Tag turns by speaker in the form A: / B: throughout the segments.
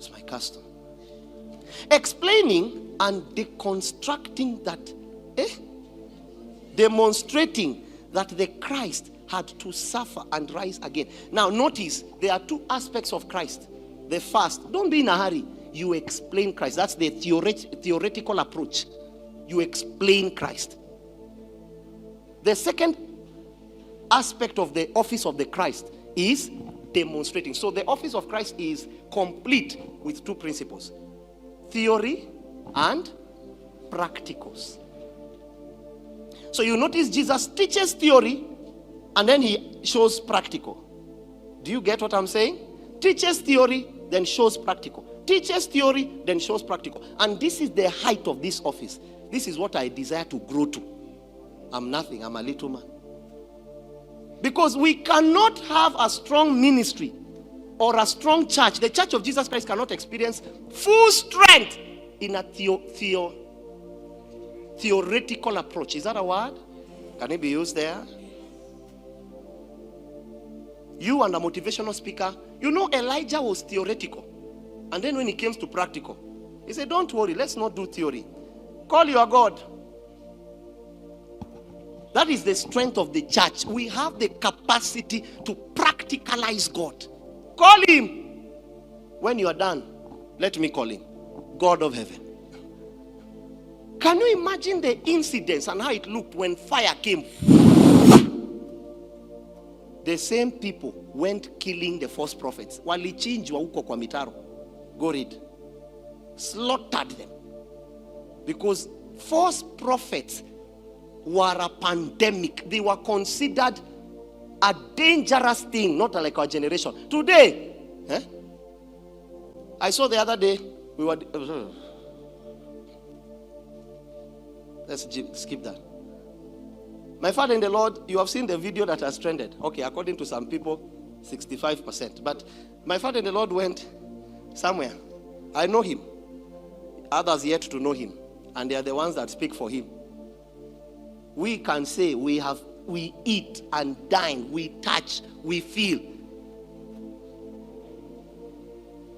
A: It's my custom. Explaining and deconstructing that, demonstrating that the Christ had to suffer and rise again. Now notice, there are two aspects of Christ. The first, don't be in a hurry. You explain Christ. That's the theoretical approach. You explain Christ. The second aspect of the office of the Christ is demonstrating. So the office of Christ is complete with two principles: theory and practicals. So you notice Jesus teaches theory and then he shows practical. Do you get what I'm saying? Teaches theory, then shows practical. Teaches theory, then shows practical. And this is the height of this office. This is what I desire to grow to. I'm nothing, I'm a little man. Because we cannot have a strong ministry or a strong church. The church of Jesus Christ cannot experience full strength in a theoretical approach. Is that a word? Can it be used there? You and a motivational speaker, you know Elijah was theoretical. And then when it came to practical, he said, don't worry, let's not do theory. Call your God. That is the strength of the church. We have the capacity to practicalize God. Call him. When you are done, let me call him God of heaven. Can you imagine the incidents and how it looked when fire came? The same people went killing the false prophets. Walichinjwa huko kwa mitaro. Go read. Slaughtered them. Because false prophets were a pandemic. They were considered a dangerous thing, not like our generation. Today, I saw the other day, we were... Let's skip that. My father in the Lord, you have seen the video that has trended. Okay, according to some people, 65%. But my father in the Lord went somewhere. I know him. Others yet to know him. And they are the ones that speak for him. We can say we eat and dine, we touch, we feel.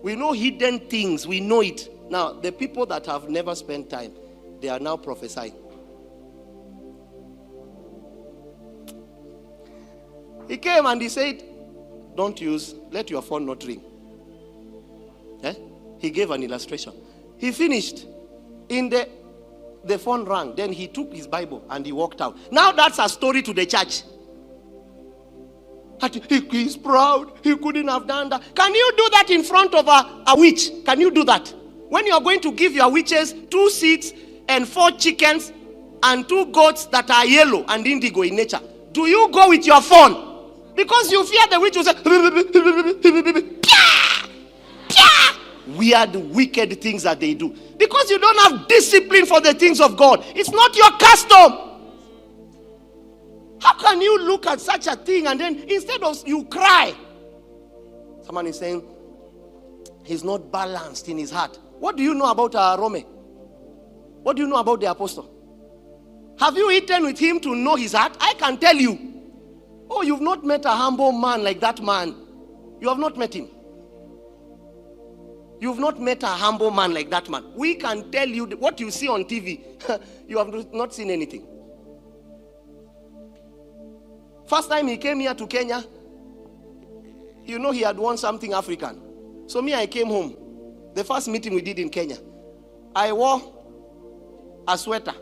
A: We know hidden things, we know it. Now, the people that have never spent time, they are now prophesying. He came and he said, let your phone not ring. He gave an illustration. He finished. In the phone rang. Then he took his Bible and he walked out. Now that's a story to the church. He's proud. He couldn't have done that. Can you do that in front of a witch? Can you do that? When you are going to give your witches 2 seats and 4 chickens and 2 goats that are yellow and indigo in nature, do you go with your phone? Because you fear the witch will say, weird, wicked things that they do. Because you don't have discipline for the things of God. It's not your custom. How can you look at such a thing and then instead of you cry? Someone is saying, he's not balanced in his heart. What do you know about Arome? What do you know about the apostle? Have you eaten with him to know his heart? I can tell you. Oh, you've not met a humble man like that man. You have not met him. You've not met a humble man like that man. We can tell you what you see on TV. You have not seen anything. First time he came here to Kenya, you know he had won something African. So me, I came home. The first meeting we did in Kenya, I wore a sweater.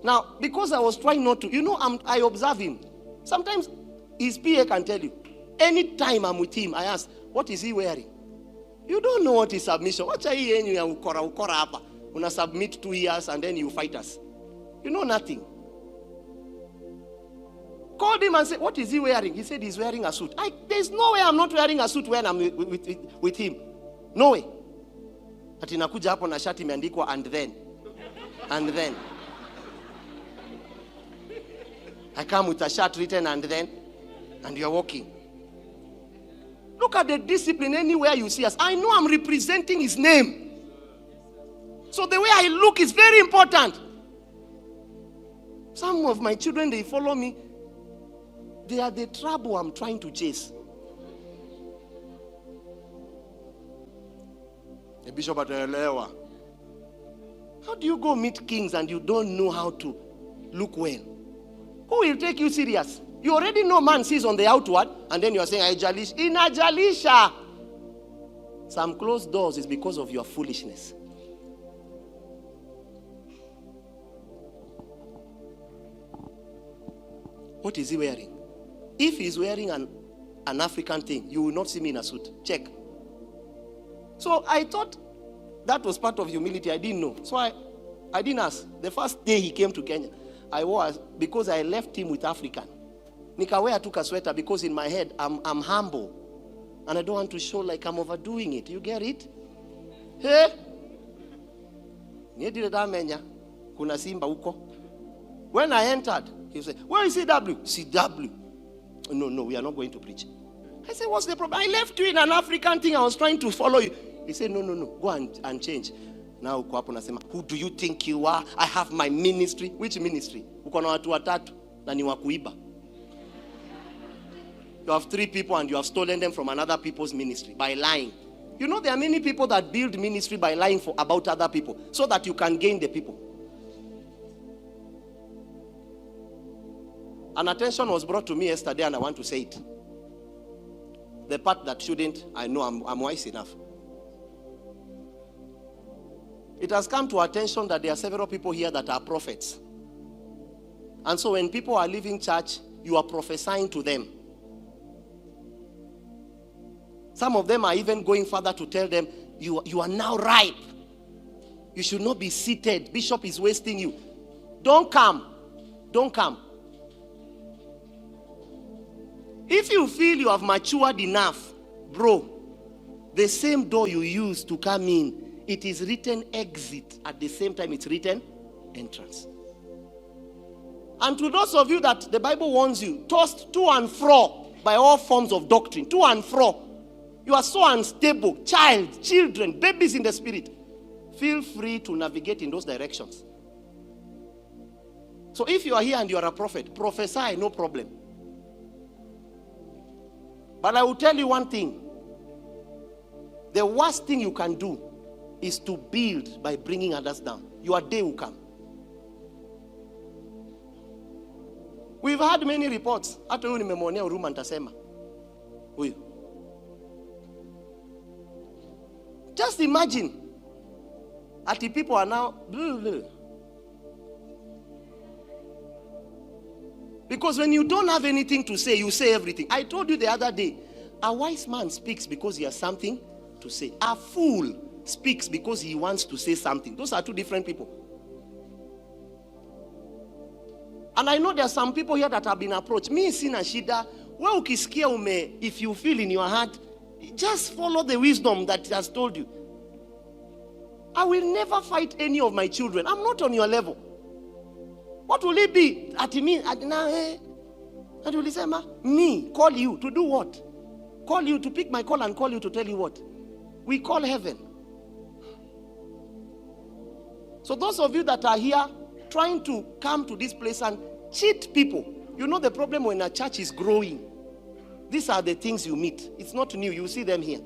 A: Now, because I was trying not to, I observe him. Sometimes his PA can tell you. Anytime I'm with him, I ask, what is he wearing? You don't know what is submission. What are you ukora? Una submit 2 years and then you fight us. You know nothing. Called him and said, what is he wearing? He said he's wearing a suit. There's no way I'm not wearing a suit when I'm with him. No way. Ati nakuja hapo na shati imeandikwa and then. And then. I come with a shirt written and then. And you're walking. Look at the discipline anywhere you see us. I know I'm representing his name. So the way I look is very important. Some of my children, they follow me. They are the trouble I'm trying to chase. The bishop ataelewa. How do you go meet kings and you don't know how to look well? Who will take you serious? You already know man sees on the outward, and then you are saying, Inajalisha. Some closed doors is because of your foolishness. What is he wearing? If he's wearing an African thing, you will not see me in a suit. Check. So I thought that was part of humility. I didn't know. So I didn't ask. The first day he came to Kenya, I was, because I left him with African. Nikawea took a sweater because in my head, I'm humble. And I don't want to show like I'm overdoing it. You get it? Hey? Kuna simba uko. When I entered, he said, where is CW? CW. No, we are not going to preach. I said, what's the problem? I left you in an African thing. I was trying to follow you. He said, no. Go and change. Now, who do you think you are? I have my ministry. Which ministry? Uko na watu watatu na ni wa kuiba. You have 3 people and you have stolen them from another people's ministry by lying. You know there are many people that build ministry by lying about other people so that you can gain the people. An attention was brought to me yesterday and I want to say it. The part that shouldn't, I know I'm wise enough. It has come to attention that there are several people here that are prophets. And so when people are leaving church, you are prophesying to them. Some of them are even going further to tell them, you are now ripe. You should not be seated. Bishop is wasting you. Don't come. Don't come. If you feel you have matured enough, bro, the same door you use to come in, it is written exit. At the same time, it's written entrance. And to those of you that the Bible warns you, tossed to and fro by all forms of doctrine, to and fro. You are so unstable, children, babies in the spirit. Feel free to navigate in those directions. So if you are here and you are a prophet, prophesy, no problem. But I will tell you one thing. The worst thing you can do is to build by bringing others down. Your day will come. We've had many reports. Hata huyu nimemwonea huruma nitasema. Huyu. Just imagine. Ati people are now because when you don't have anything to say, you say everything. I told you the other day, a wise man speaks because he has something to say. A fool speaks because he wants to say something. Those are two different people. And I know there are some people here that have been approached. Me, sina shida. Well, if you feel in your heart, just follow the wisdom that has told you. I will never fight any of my children. I'm not on your level. What will it be? Me, call you to do what? Call you to pick my call and call you to tell you what? We call heaven. So those of you that are here trying to come to this place and cheat people, you know the problem when a church is growing. These are the things you meet. It's not new. You see them here.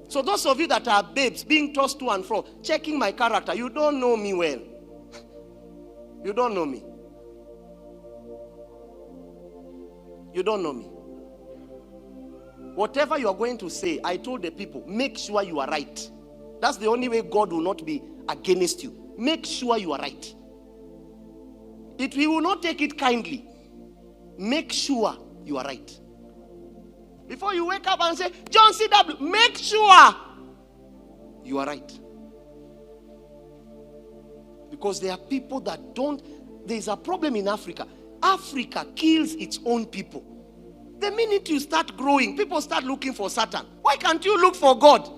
A: So those of you that are babes being tossed to and fro, checking my character, you don't know me well. You don't know me. You don't know me. Whatever you are going to say, I told the people, make sure you are right. That's the only way God will not be against you. Make sure you are right. He will not take it kindly. Make sure you are right. Before you wake up and say, John CW, make sure you are right. Because there are people that don't. There's a problem in Africa. Africa kills its own people. The minute you start growing, people start looking for Satan. Why can't you look for God?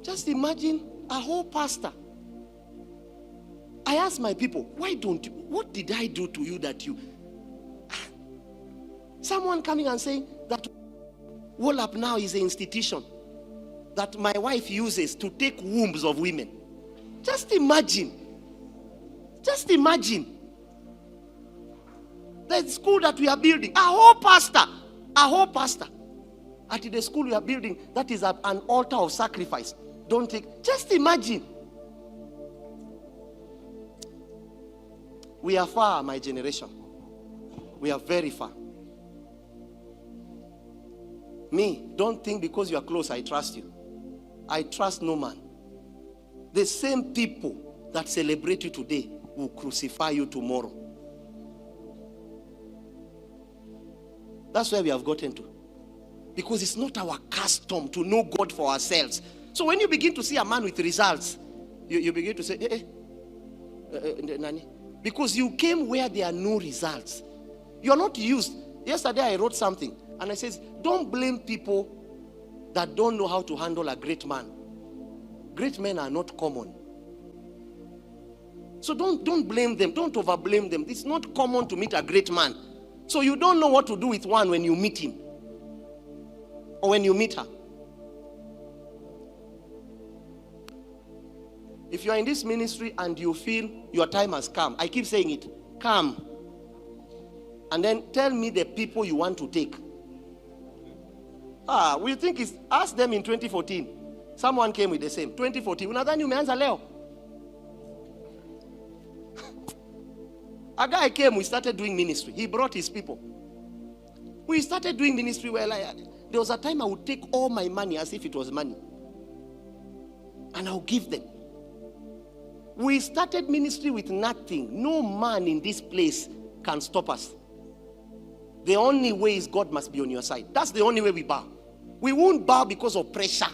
A: Just imagine a whole pastor. I asked my people, what did I do to you that you... Someone coming and saying that Wallap now is an institution that my wife uses to take wombs of women. Just imagine. Just imagine. The school that we are building, a whole pastor. At the school we are building, that is an altar of sacrifice. Don't take. Just imagine. We are far, my generation. We are very far. Me, don't think because you are close, I trust you. I trust no man. The same people that celebrate you today will crucify you tomorrow. That's where we have gotten to. Because it's not our custom to know God for ourselves. So when you begin to see a man with results, you begin to say, Nani? Because you came where there are no results. You are not used. Yesterday I wrote something and I says, don't blame people that don't know how to handle a great man. Great men are not common. So don't blame them. Don't overblame them. It's not common to meet a great man. So you don't know what to do with one when you meet him. Or when you meet her. If you are in this ministry and you feel your time has come, I keep saying it, come. And then tell me the people you want to take. We think it's, ask them in 2014. Someone came with the same. 2014. Unadhani umeanza leo? A guy came, we started doing ministry. He brought his people. We started doing ministry where there was a time I would take all my money as if it was money. And I'll give them. We started ministry with nothing. No man in this place can stop us. The only way is God must be on your side. That's the only way we bow. We won't bow because of pressure.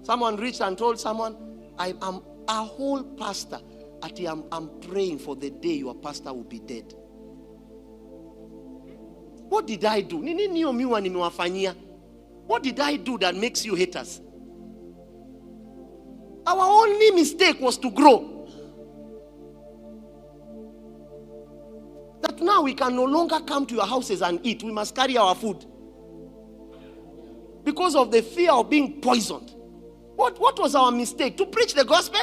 A: Someone reached and told someone, I am a whole pastor. I'm praying for the day your pastor will be dead. What did I do? What did I do that makes you hate us? Our only mistake was to grow. That now we can no longer come to your houses and eat. We must carry our food. Because of the fear of being poisoned. What was our mistake? To preach the gospel?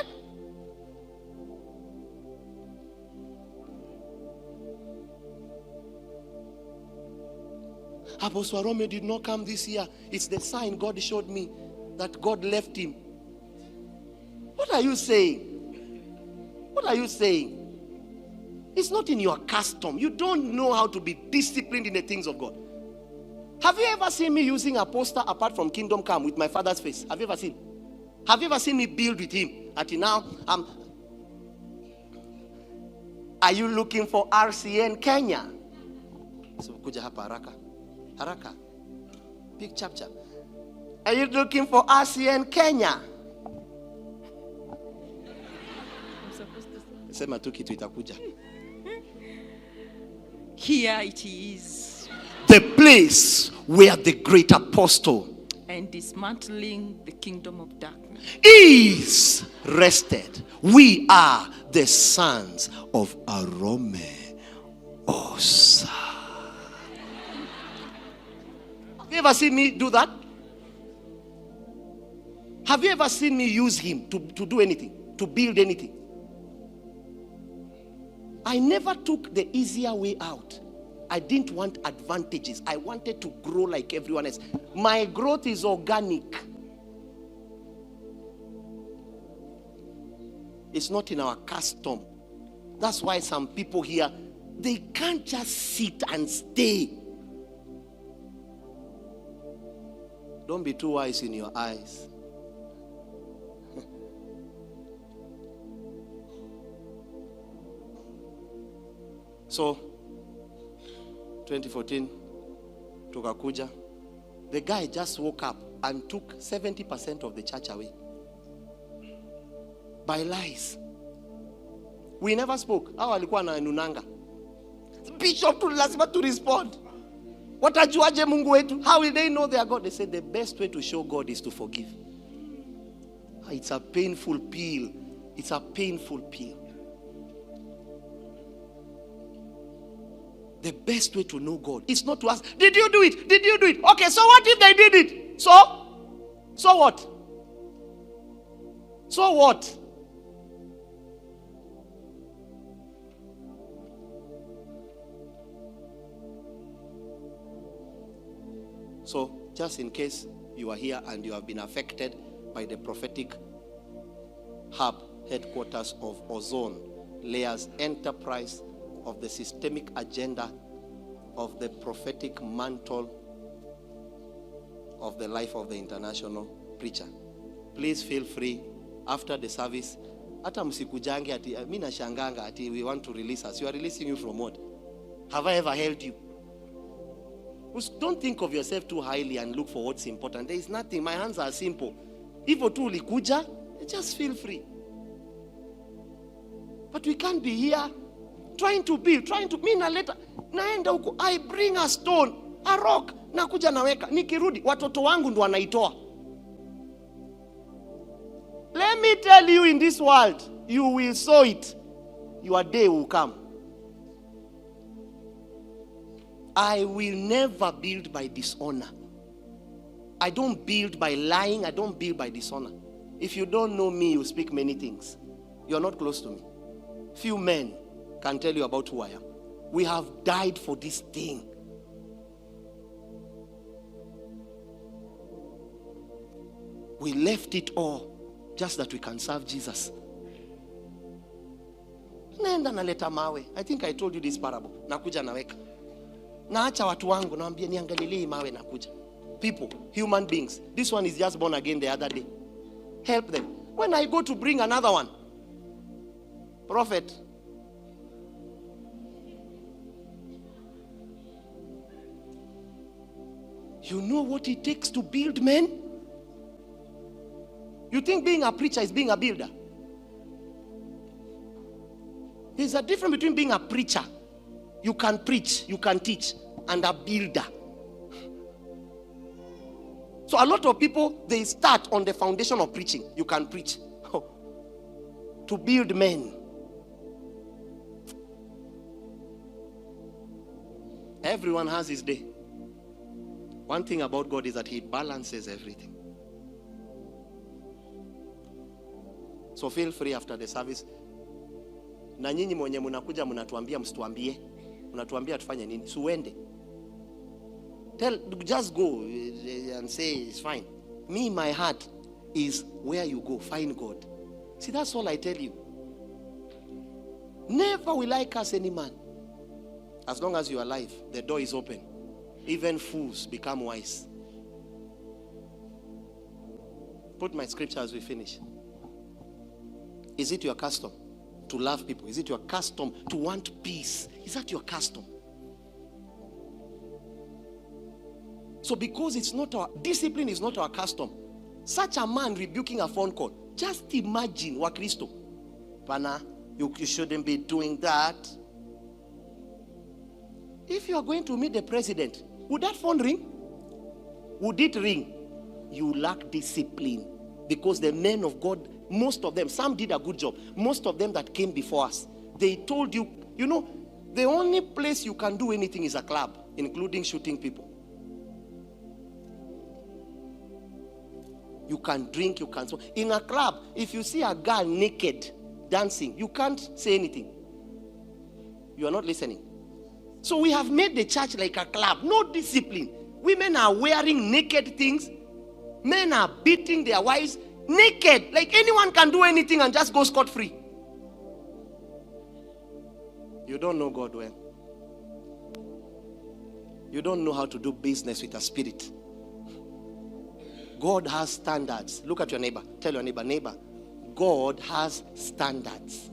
A: Apostle Arome did not come this year. It's the sign God showed me that God left him. What are you saying? What are you saying? It's not in your custom. You don't know how to be disciplined in the things of God. Have you ever seen me using a poster apart from Kingdom Come with my father's face? Have you ever seen? Have you ever seen me build with him? Until now, are you looking for RCN Kenya? So kuja hapa haraka. Haraka. Big chap. Are you looking for RCN Kenya?
B: I'm supposed to say.
A: Sema tu kitu itakuja.
B: Here it is.
A: The place where the great apostle
B: And dismantling the kingdom of darkness
A: is rested. We are the sons of Arome Osayi. Have you ever seen me do that? Have you ever seen me use him to do anything, to build anything? I never took the easier way out. I didn't want advantages. I wanted to grow like everyone else. My growth is organic. It's not in our custom. That's why some people here, they can't just sit and stay. Don't be too wise in your eyes. So, 2014, tukakuja. The guy just woke up and took 70% of the church away. By lies. We never spoke. Hao walikuwa na nunanga. Bishop tu lazima to respond. Watajuaje Mungu wetu? How will they know their God? They said the best way to show God is to forgive. It's a painful pill. It's a painful pill. The best way to know God is not to ask, did you do it? Did you do it? Okay, so what if they did it? So what? So what? So, just in case you are here and you have been affected by the prophetic hub, headquarters of Ozone Layers enterprise of the systemic agenda of the prophetic mantle of the life of the international preacher, please feel free after the service. Hata msikujange ati mimi nashanganga ati we want to release us. You are releasing you from what? Have I ever held you? Don't think of yourself too highly and look for what's important. There is nothing. My hands are simple. Hivyo tu ulikuja, just feel free. But we can't be here trying to build, mina later naenda huko, I bring a stone, a rock, nakuja naweka, nikirudi watoto wangu ndo wanaitoa. Let me tell you, in this world you will sow it, your day will come. I will never build by dishonor. I don't build by lying. I don't build by dishonor. If you don't know me, you speak many things. You're not close to me. Few men can tell you about who I am. We have died for this thing. We left it all just that we can serve Jesus. Naenda naleta mawe. I think I told you this parable. Nakuja naweka. Naacha watu wangu naambia niangalilie mawe nakuja. People, human beings. This one is just born again the other day. Help them. When I go to bring another one, prophet, you know what it takes to build men? You think being a preacher is being a builder? There's a difference between being a preacher, you can preach, you can teach, and a builder. So a lot of people, they start on the foundation of preaching. You can preach. To build men. Everyone has his day. One thing about God is that he balances everything. So feel free after the service. Na nyinyi mwenye mnakuja mnatuambia msituambie. Mnatuambia tufanye nini? Suende. Just go and say it's fine. Me, my heart is where you go. Find God. See, that's all I tell you. Never will I curse any man. As long as you are alive, the door is open. Even fools become wise. Put my scripture as we finish. Is it your custom to love people? Is it your custom to want peace? Is that your custom? So because it's not our discipline, is not our custom, such a man rebuking a phone call, just imagine what Kristo. Pana, you shouldn't be doing that. If you are going to meet the president, would that phone ring? Would it ring? You lack discipline. Because the men of God, most of them, some did a good job. Most of them that came before us, they told you, you know, the only place you can do anything is a club, including shooting people. You can drink, you can smoke. In a club, if you see a girl naked dancing, you can't say anything. You are not listening. So we have made the church like a club. No discipline. Women are wearing naked things. Men are beating their wives naked. Like anyone can do anything and just go scot-free. You don't know God well. You don't know how to do business with a spirit. God has standards. Look at your neighbor. Tell your neighbor, God has standards.